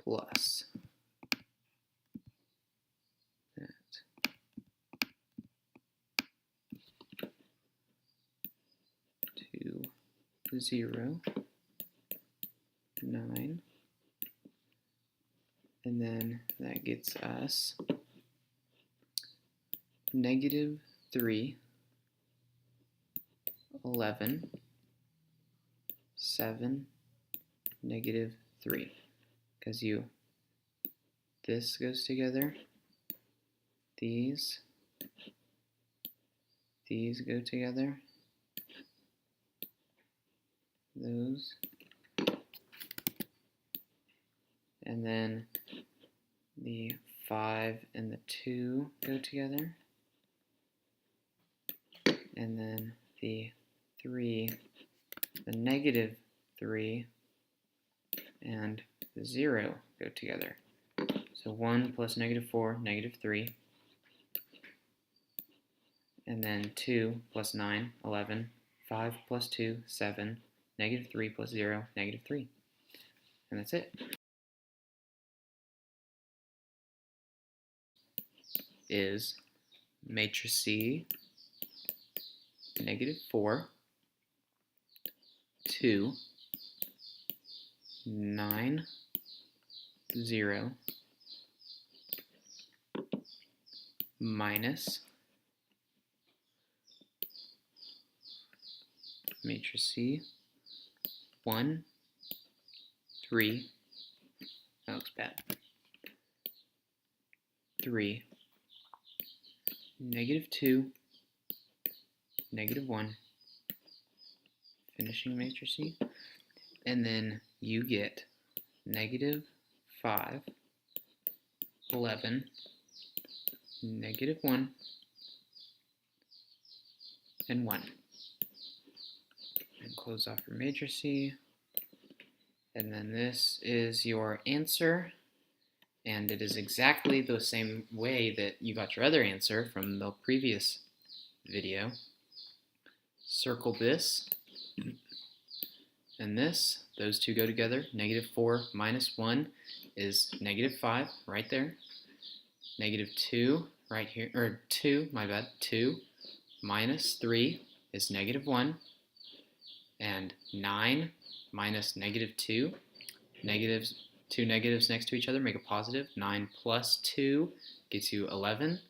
plus that 2, 0, 9, and then that gets us negative 3, 11, 7, negative 3, because this goes together, these go together, those, and then the 5 and the 2 go together, and then the negative 3 and the 0 go together. So 1 plus negative 4, negative 3, and then 2 plus 9, 11, 5 plus 2, 7, negative 3 plus 0, negative 3. And that's it. Is matrix C negative 4, 2, 9, 0, minus matrix C 1, 3, that looks bad, 3, negative 2, negative 1, finishing matrix C, and then you get negative 5, 11, negative 1, and 1. And close off your matrix C. And then this is your answer. And it is exactly the same way that you got your other answer from the previous video. Circle this and this. Those two go together. Negative 4 minus 1 is negative 5 right there. Negative 2 right here, or 2, my bad, 2 minus 3 is negative 1. And 9 minus negative 2, two negatives next to each other make a positive. 9 plus 2 gets you 11.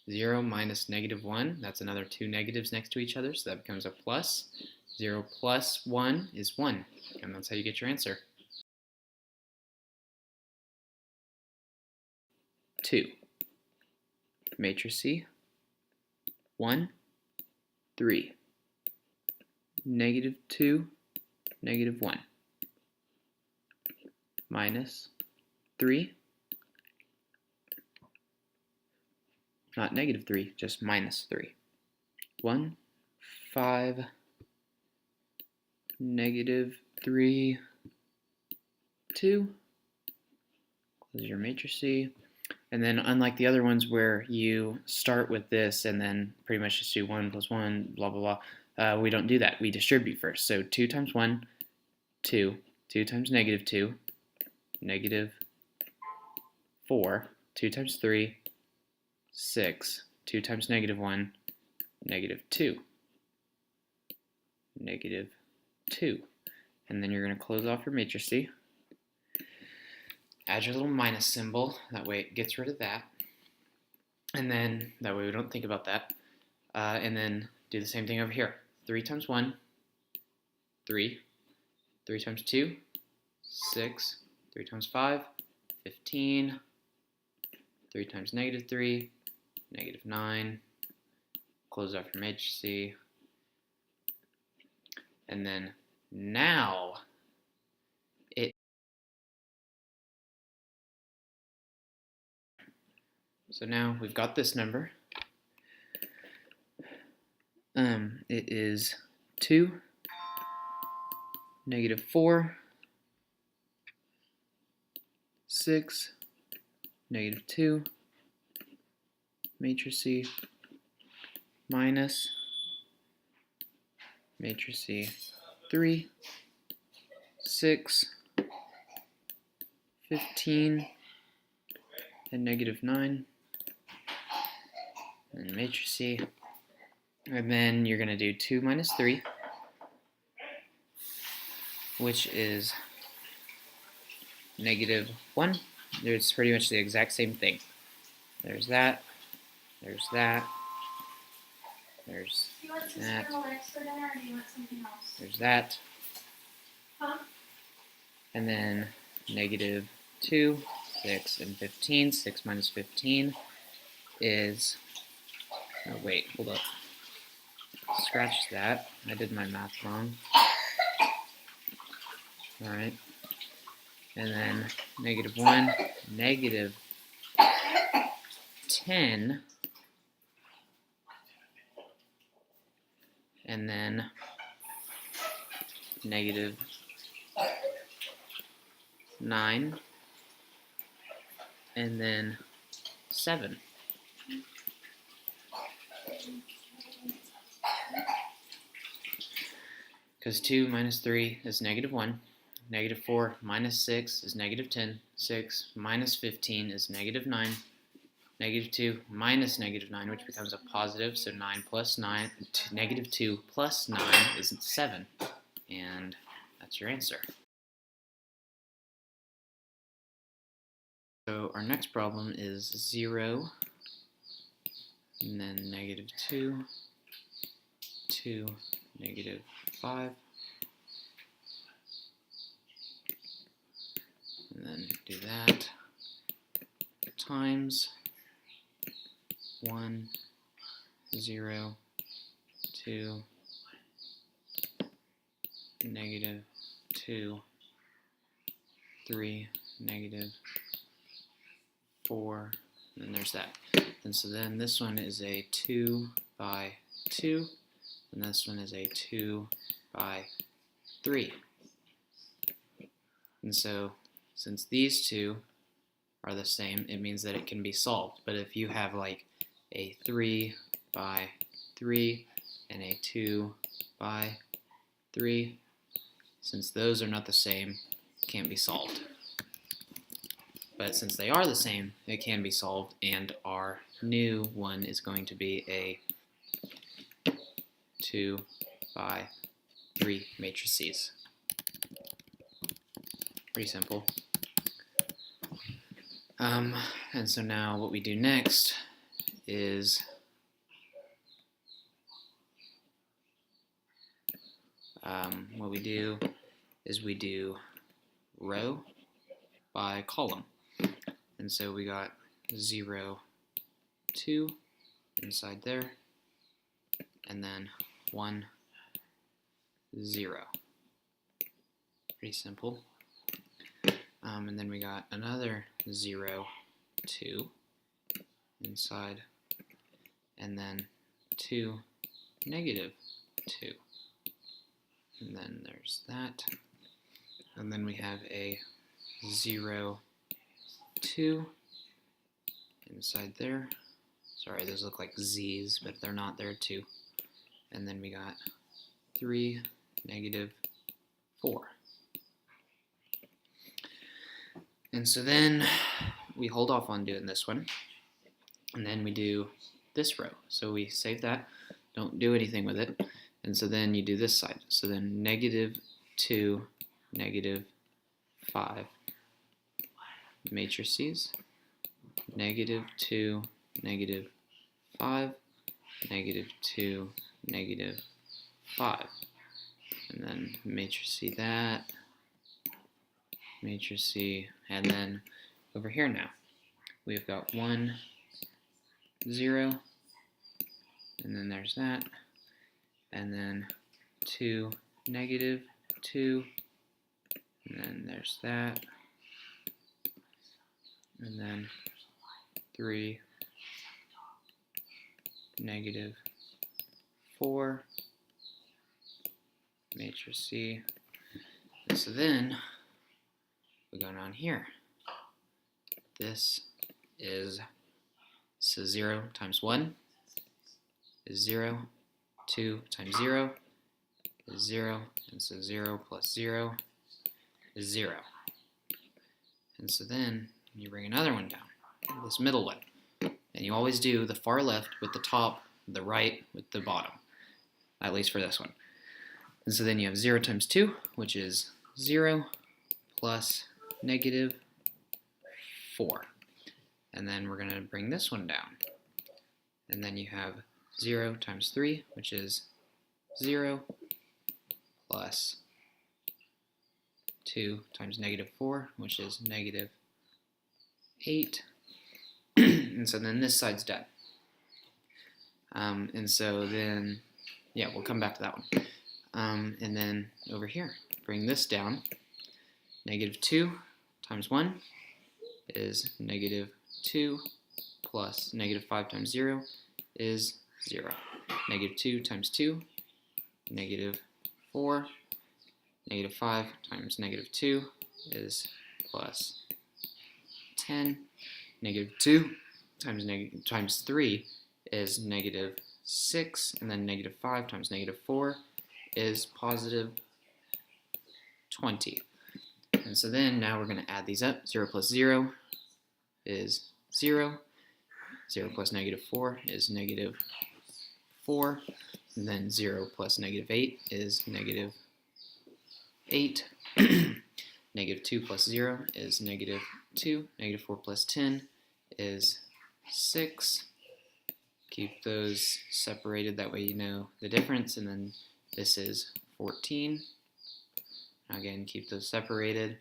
0 minus negative 1, that's another two negatives next to each other, so that becomes a plus. 0 plus 1 is 1, and that's how you get your answer. 2. Matrix C. 1, 3. Negative 2, negative 1. Minus 3. Not negative 3, just minus 3. 1, 5, negative 3, 2. Close your matrix C. And then unlike the other ones where you start with this and then pretty much just do 1 plus 1, blah, blah, blah, we don't do that. We distribute first. So 2 times 1, 2. 2 times negative 2, negative 4. 2 times 3, 6. 2 times negative 1, negative 2. Negative 2. And then you're going to close off your matrix C. Add your little minus symbol. That way it gets rid of that. And then that way we don't think about that. And then do the same thing over here. 3 times 1, 3. 3 times 2, 6. 3 times 5, 15. 3 times negative 3, negative 9. Close off your matrix C. And then now so now we've got this number. It is 2, negative 4, 6, negative 2, matrix C, minus matrix C 3, 6, 15 and negative 9, and matrices. And then you're going to do 2 minus 3, which is negative 1. It's pretty much the exact same thing. There's that, there's that, there's Do you want some that, scrambled eggs for dinner, or do you want something else? there's that, Huh? and then negative 2, 6, and 15. 6 minus 15 is, oh wait, hold up. Scratch that. I did my math wrong. Alright. And then negative 1, negative 10, and then negative 9, and then 7. Because 2 minus 3 is negative 1. Negative 4 minus 6 is negative 10. 6 minus 15 is negative 9. Negative 2 minus negative 9, which becomes a positive, so 9 plus 9, negative 2 plus 9 is 7. And that's your answer. So our next problem is 0, and then negative 2, 2, negative 5, and then do that, times 1, 0, 2, negative 2, 3, negative 4, and then there's that. And so then this one is a 2 by 2, and this one is a 2 by 3. And so since these two are the same, it means that it can be solved. But if you have like a 3 by 3 and a 2 by 3, since those are not the same, it can't be solved. But since they are the same, it can be solved, and our new one is going to be a 2 by 3 matrices. Pretty simple. And so now what we do next is we do row by column. And so we got 0, 2 inside there, and then 1, 0. Pretty simple. And then we got another 0, 2 inside, and then 2, negative 2. And then there's that. And then we have a 0, 2 inside there. Sorry, those look like Z's, but they're not there too. And then we got 3, negative 4. And so then we hold off on doing this one, and then we do this row. So we save that, don't do anything with it, and so then you do this side. So then negative 2, negative 5 matrices, negative 2, negative 5, negative 2, negative 5. And then matrice that, matrice, and then over here now, we've got 1, 0, and then there's that, and then 2, negative 2, and then there's that, and then 3, negative 4, matrice. And so then we go down here. This is, so 0 times 1 is 0, 2 times 0 is 0, and so 0 plus 0 is 0. And so then you bring another one down, this middle one. And you always do the far left with the top, the right with the bottom, at least for this one. And so then you have 0 times 2, which is 0 plus negative 4. And then we're going to bring this one down. And then you have 0 times 3, which is 0 plus 2 times negative 4, which is negative 8. And so then this side's done. And so then, yeah, we'll come back to that one. And then over here, bring this down. Negative 2 times 1 is negative 2 plus negative 5 times 0 is 0. Negative 2 times 2, negative 4. Negative 5 times negative 2 is plus 10. Negative 2 times 3 is negative 6. And then negative 5 times negative 4 is positive 20. And so then now we're going to add these up. 0 plus 0 is 0. 0 plus negative 4 is negative 4. And then 0 plus negative 8 is negative 8. Negative 2 plus 0 is negative 2. Negative 4 plus 10 is 6. Keep those separated, that way you know the difference. And then this is 14. Again, keep those separated.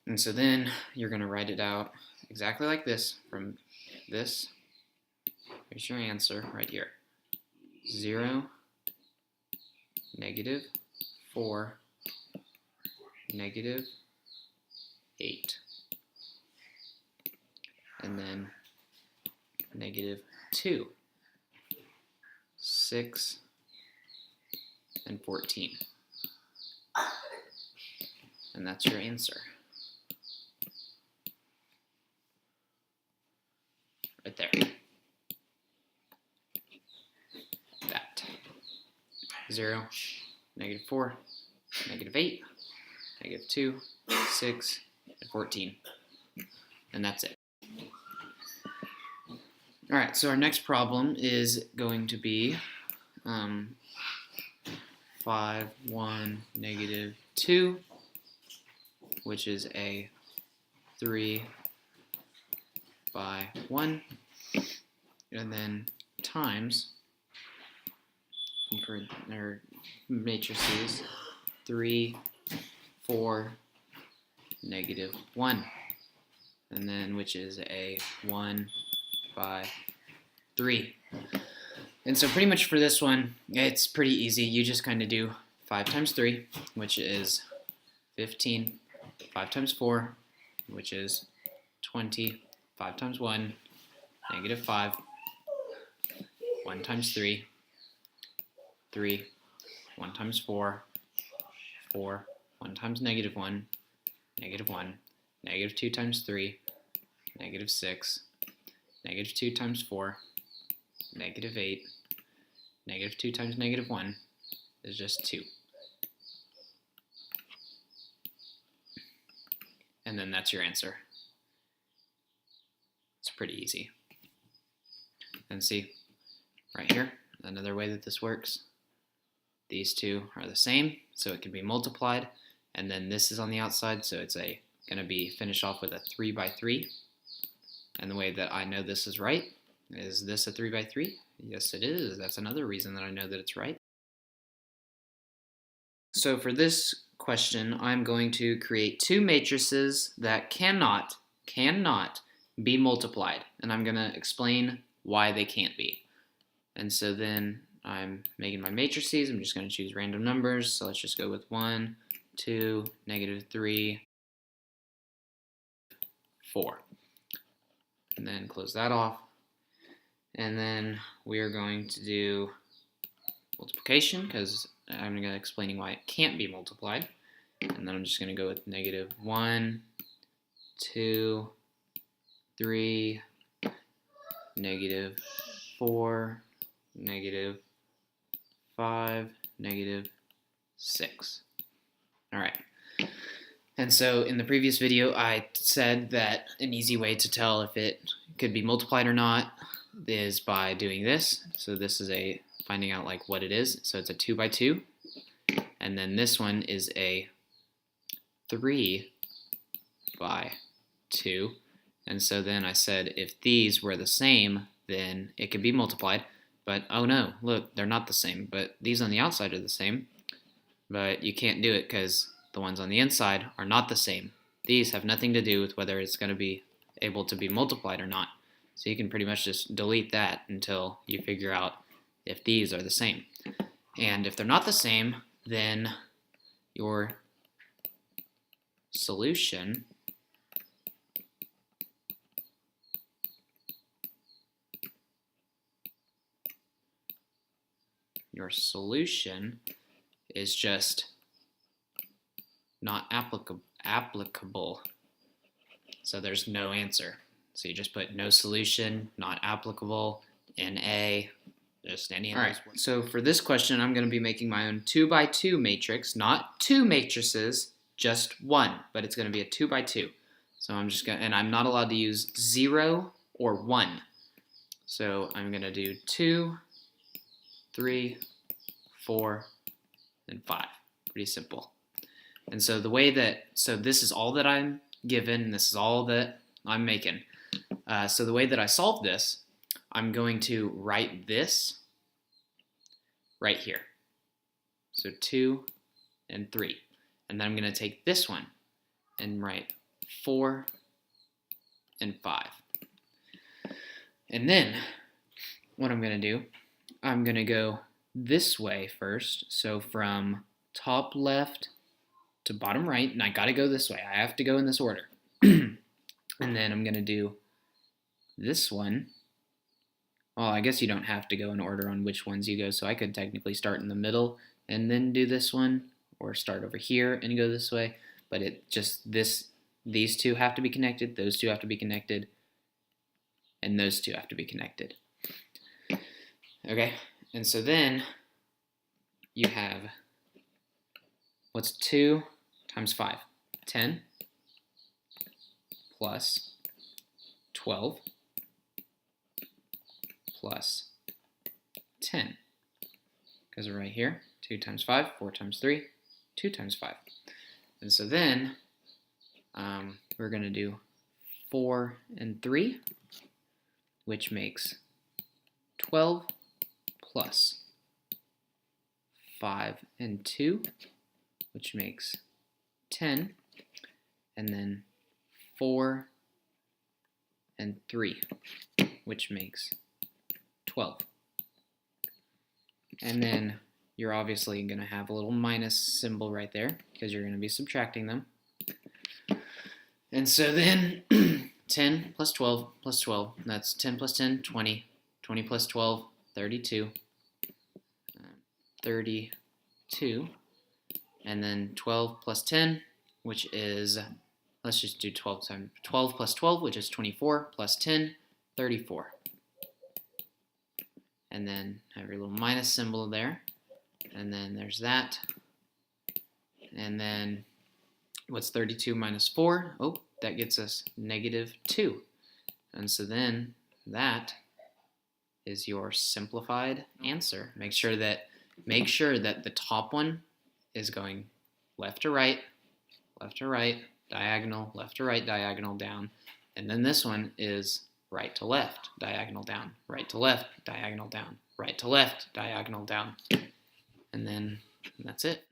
And so then you're going to write it out exactly like this. From this, here's your answer right here. 0, negative 4, negative 8. And then negative 2, 6, and 14. And that's your answer. Right there. That. 0, negative 4, negative 8, negative 2, 6, and 14. And that's it. Alright, so our next problem is going to be 5, 1, negative 2, which is a 3 by 1, and then times, for our matrices, 3, 4, negative 1, and then which is a 1 by 3. And so pretty much for this one, it's pretty easy. You just kind of do 5 times 3, which is 15, 5 times 4, which is 20, 5 times 1, negative 5, 1 times 3, 3, 1 times 4, 4, 1 times negative 1, negative 1, negative 2 times 3, negative 6, negative 2 times 4, negative 8, negative 2 times negative 1 is just 2. And then that's your answer. It's pretty easy. And see, right here, another way that this works. These two are the same, so it can be multiplied. And then this is on the outside, so it's going to be finished off with a 3 by 3. And the way that I know this is right, is this a 3 by 3? Yes, it is. That's another reason that I know that it's right. So for this question, I'm going to create two matrices that cannot be multiplied. And I'm going to explain why they can't be. And so then I'm making my matrices. I'm just going to choose random numbers. So let's just go with 1, 2, negative 3, 4. And then close that off. And then we are going to do multiplication, because I'm going to explaining why it can't be multiplied. And then I'm just going to go with negative 1, 2, 3, negative 4, negative 5, negative 6. All right. And so in the previous video, I said that an easy way to tell if it could be multiplied or not is by doing this. So this is a finding out like what it is. So it's a 2 by 2. And then this one is a 3 by 2. And so then I said if these were the same, then it could be multiplied. But oh no, look, they're not the same. But these on the outside are the same. But you can't do it because the ones on the inside are not the same. These have nothing to do with whether it's going to be able to be multiplied or not. So you can pretty much just delete that until you figure out if these are the same. And if they're not the same, then your solution is just not applicable. So there's no answer. So you just put no solution, not applicable, NA, just any of those. Alright, so for this question, I'm going to be making my own 2 by 2 matrix, not two matrices, just one, but it's going to be a 2 by 2. So I'm just going to, and I'm not allowed to use 0 or 1. So I'm going to do 2, 3, 4, and 5. Pretty simple. And so the way that, so this is all that I'm given, and this is all that I'm making. So the way that I solve this, I'm going to write this right here. So 2 and 3. And then I'm going to take this one and write 4 and 5. And then what I'm going to do, I'm going to go this way first. So from top left to bottom right, and I got to go this way. I have to go in this order. And then I'm going to do this one. Well, I guess you don't have to go in order on which ones you go, so I could technically start in the middle and then do this one, or start over here and go this way, but it just, these two have to be connected, those two have to be connected, and those two have to be connected. Okay, and so then you have, what's 2 times 5? 10 plus 12 plus 10. Because we're right here. 2 times 5, 4 times 3, 2 times 5. And so then we're going to do 4 and 3, which makes 12 plus 5 and 2, which makes 10, and then 4 and 3, which makes 12. And then you're obviously going to have a little minus symbol right there because you're going to be subtracting them. And so then 10 plus 12 plus 12, that's 10 plus 10, 20. 20 plus 12, 32. 32. And then 12 plus 10, which is, let's just do 12 times 12 plus 12, which is 24, plus 10, 34. And then have your little minus symbol there. And then there's that. And then what's 32 minus 4? Oh, that gets us -2. And so then that is your simplified answer. Make sure that the top one is going left to right, diagonal, left to right, diagonal down. And then this one is right to left, diagonal down, right to left, diagonal down, right to left, diagonal down. And then that's it.